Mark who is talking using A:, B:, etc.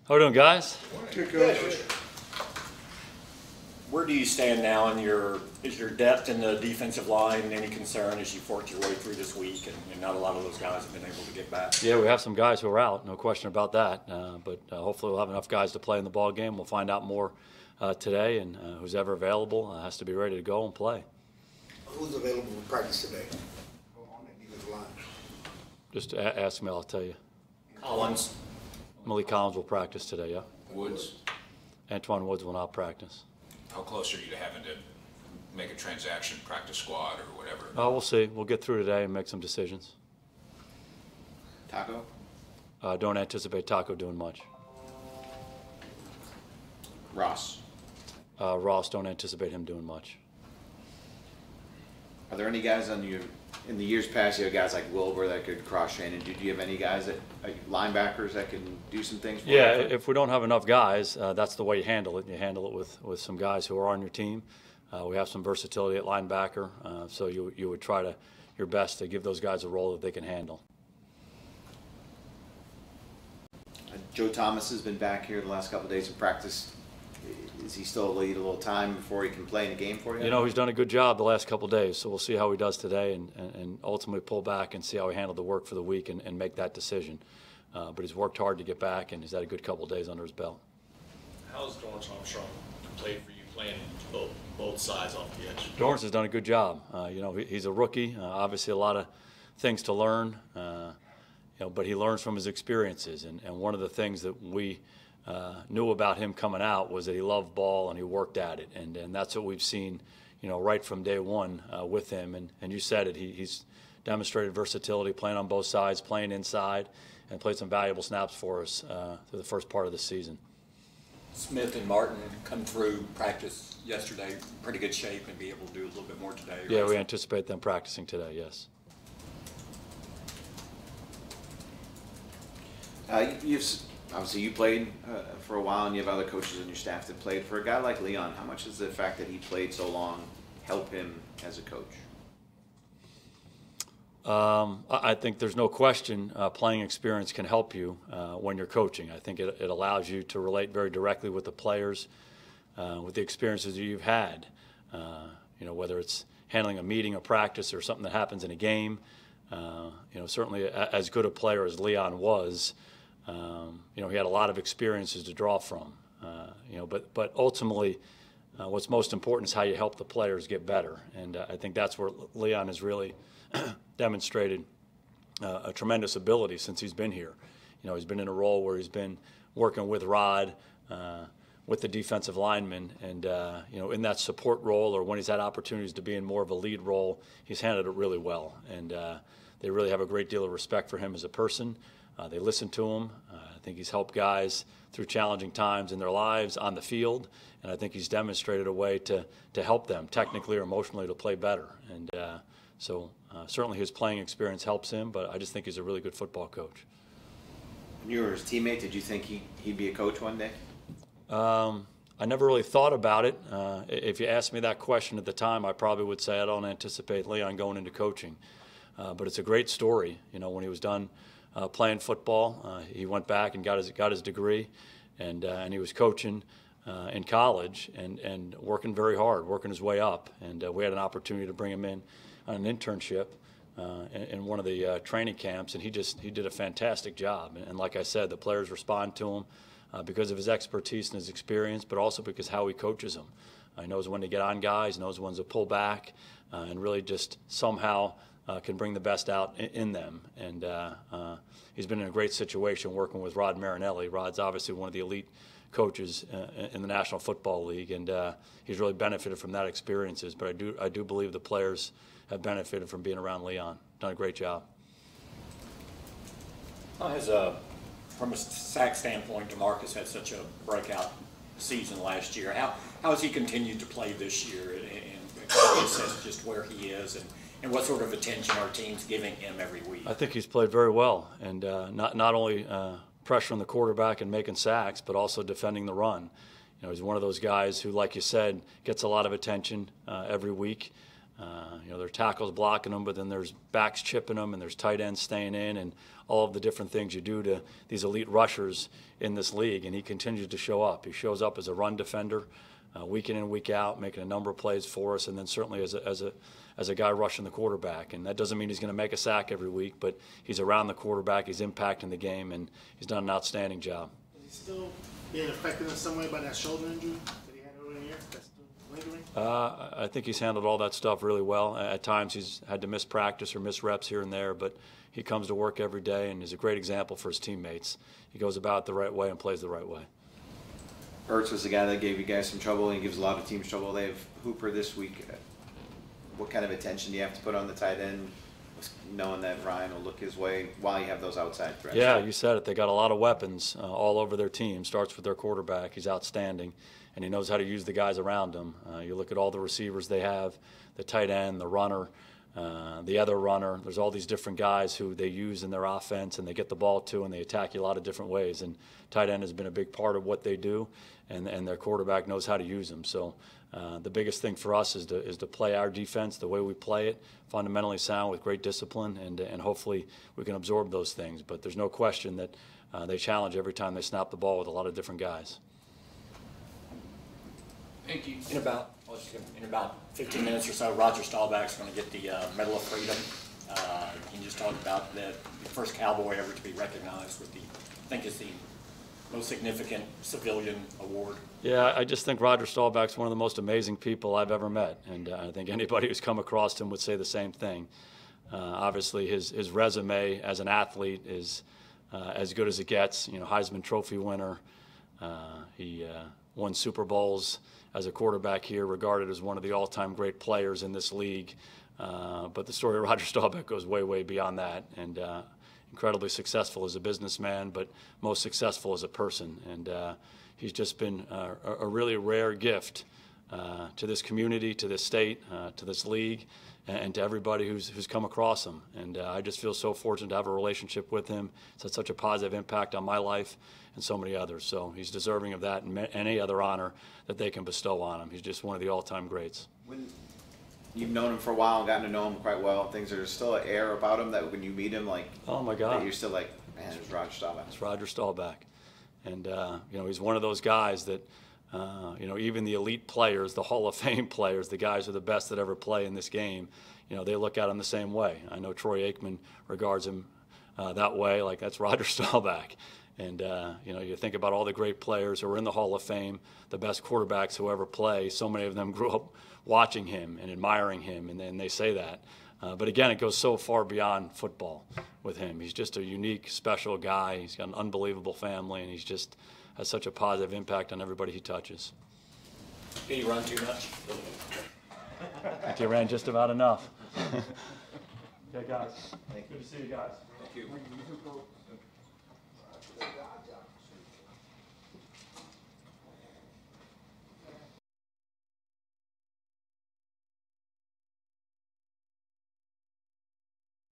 A: How are we doing, guys?
B: Good, Coach.
C: Where do you stand now in is your depth in the defensive line any concern as you've worked your way through this week and not a lot of those guys have been able to get back?
A: Yeah, we have some guys who are out, no question about that. But hopefully we'll have enough guys to play in the ball game. We'll find out more today, and who's ever available has to be ready to go and play.
B: Who's available for practice today? On that defensive line.
A: Just ask me, I'll tell you.
C: Collins.
A: Malik Collins will practice today, yeah.
D: Woods,
A: Antoine Woods will not practice.
D: how close are you to having to make a transaction, practice squad or whatever?
A: We'll see. We'll get through today and make some decisions.
D: Taco?
A: Don't anticipate Taco doing much.
D: Ross.
A: Ross, don't anticipate him doing much.
E: Are there any guys in the years past, you have guys like Wilbur that could cross-train, and do you have any guys linebackers that can do some things for you?
A: Yeah, if we don't have enough guys, that's the way you handle it. You handle it with some guys who are on your team. We have some versatility at linebacker, so you would try your best to give those guys a role that they can handle.
E: Joe Thomas has been back here the last couple of days in practice. Is he still need a little time before he can play in a game for you?
A: You know, he's done a good job the last couple of days, so we'll see how he does today and ultimately pull back and see how he handled the work for the week and make that decision. But he's worked hard to get back, and he's had a good couple of days under his belt.
F: How's Dorrance Armstrong played for you, playing both sides off the edge?
A: Dorrance has done a good job. You know, he's a rookie. Obviously, a lot of things to learn. You know, but he learns from his experiences. And one of the things that we knew about him coming out was that he loved ball and he worked at it. And that's what we've seen, you know, right from day one with him. And you said it. He's demonstrated versatility, playing on both sides, playing inside, and played some valuable snaps for us through the first part of the season.
C: Smith and Martin come through practice yesterday, pretty good shape, and be able to do a little bit more today.
A: Yeah, we anticipate them practicing today, yes.
E: Obviously, you played for a while, and you have other coaches on your staff that played. For a guy like Leon, how much does the fact that he played so long help him as a coach?
A: I think there's no question playing experience can help you when you're coaching. I think it allows you to relate very directly with the players, with the experiences that you've had. You know, whether it's handling a meeting, a practice, or something that happens in a game. You know, certainly as good a player as Leon was, you know, he had a lot of experiences to draw from. You know, but ultimately, what's most important is how you help the players get better. And I think that's where Leon has really demonstrated a tremendous ability since he's been here. You know, he's been in a role where he's been working with Rod, with the defensive linemen, and you know, in that support role, or when he's had opportunities to be in more of a lead role, he's handled it really well. And they really have a great deal of respect for him as a person. They listen to him. I think he's helped guys through challenging times in their lives on the field, and I think he's demonstrated a way to help them technically or emotionally to play better. And so certainly his playing experience helps him, but I just think he's a really good football coach.
E: When you were his teammate, did you think he'd be a coach one day?
A: I never really thought about it. If you asked me that question at the time, I probably would say I don't anticipate Leon going into coaching. But it's a great story. You know, when he was done playing football, he went back and got his degree, and he was coaching in college and working very hard, working his way up. And we had an opportunity to bring him in on an internship in one of the training camps, and he did a fantastic job. And like I said, the players respond to him because of his expertise and his experience, but also because how he coaches them. He knows when to get on guys, knows when to pull back, and really just somehow can bring the best out in them. And he's been in a great situation working with Rod Marinelli. Rod's obviously one of the elite coaches in the National Football League, and he's really benefited from that experiences. But I do believe the players have benefited from being around Leon. Done a great job.
C: From a sack standpoint, Demarcus had such a breakout season last year. How has he continued to play this year, and assess just where he is, and what sort of attention our team's giving him every week?
A: I think he's played very well, and not only pressuring the quarterback and making sacks, but also defending the run. You know, he's one of those guys who, like you said, gets a lot of attention every week. There are tackles blocking them, but then there's backs chipping them, and there's tight ends staying in, and all of the different things you do to these elite rushers in this league. And he continues to show up. He shows up as a run defender, week in and week out, making a number of plays for us, and then certainly as a guy rushing the quarterback. And that doesn't mean he's going to make a sack every week, but he's around the quarterback, he's impacting the game, and he's done an outstanding job.
G: Is he still being affected in some way by that shoulder injury that he had earlier in the year? That's still lingering?
A: I think he's handled all that stuff really well. At times he's had to miss practice or miss reps here and there, but he comes to work every day and is a great example for his teammates. He goes about it the right way and plays the right way.
E: Ertz was the guy that gave you guys some trouble. He gives a lot of teams trouble. They have Hooper this week. What kind of attention do you have to put on the tight end, knowing that Ryan will look his way while you have those outside threats?
A: Yeah, you said it. They got a lot of weapons all over their team. Starts with their quarterback. He's outstanding, and he knows how to use the guys around him. You look at all the receivers they have, the tight end, the runner, the other runner. There's all these different guys who they use in their offense, and they get the ball to, and they attack you a lot of different ways. And tight end has been a big part of what they do, and their quarterback knows how to use them. So the biggest thing for us is to play our defense the way we play it, fundamentally sound with great discipline, and hopefully we can absorb those things. But there's no question that they challenge every time they snap the ball with a lot of different guys.
D: Thank you.
C: In about 15 minutes or so, Roger Staubach's going to get the Medal of Freedom. He just talked about the first Cowboy ever to be recognized with I think it's the most significant civilian award.
A: Yeah, I just think Roger Staubach's one of the most amazing people I've ever met, and I think anybody who's come across him would say the same thing. Obviously, his resume as an athlete is as good as it gets. Heisman Trophy winner. He won Super Bowls as a quarterback here, regarded as one of the all-time great players in this league. But the story of Roger Staubach goes way, way beyond that, and incredibly successful as a businessman, but most successful as a person. And he's just been a really rare gift to this community, to this state, to this league, and to everybody who's come across him. And I just feel so fortunate to have a relationship with him. It's had such a positive impact on my life and so many others. So he's deserving of that and any other honor that they can bestow on him. He's just one of the all-time greats.
E: When you've known him for a while and gotten to know him quite well, things are still an air about him that when you meet him, like,
A: oh my God,
E: you're still like, man, it's Roger Staubach.
A: It's Roger Staubach. And, he's one of those guys that, even the elite players, the Hall of Fame players, the guys who are the best that ever play in this game, they look at him the same way. I know Troy Aikman regards him that way, like that's Roger Staubach. And, you think about all the great players who are in the Hall of Fame, the best quarterbacks who ever play. So many of them grew up watching him and admiring him, and then they say that. But again, it goes so far beyond football with him. He's just a unique, special guy. He's got an unbelievable family, and he's just has such a positive impact on everybody he touches.
C: Did he run too much?
A: I think he ran just about enough. Okay, guys. Good to see you guys.
D: Thank you.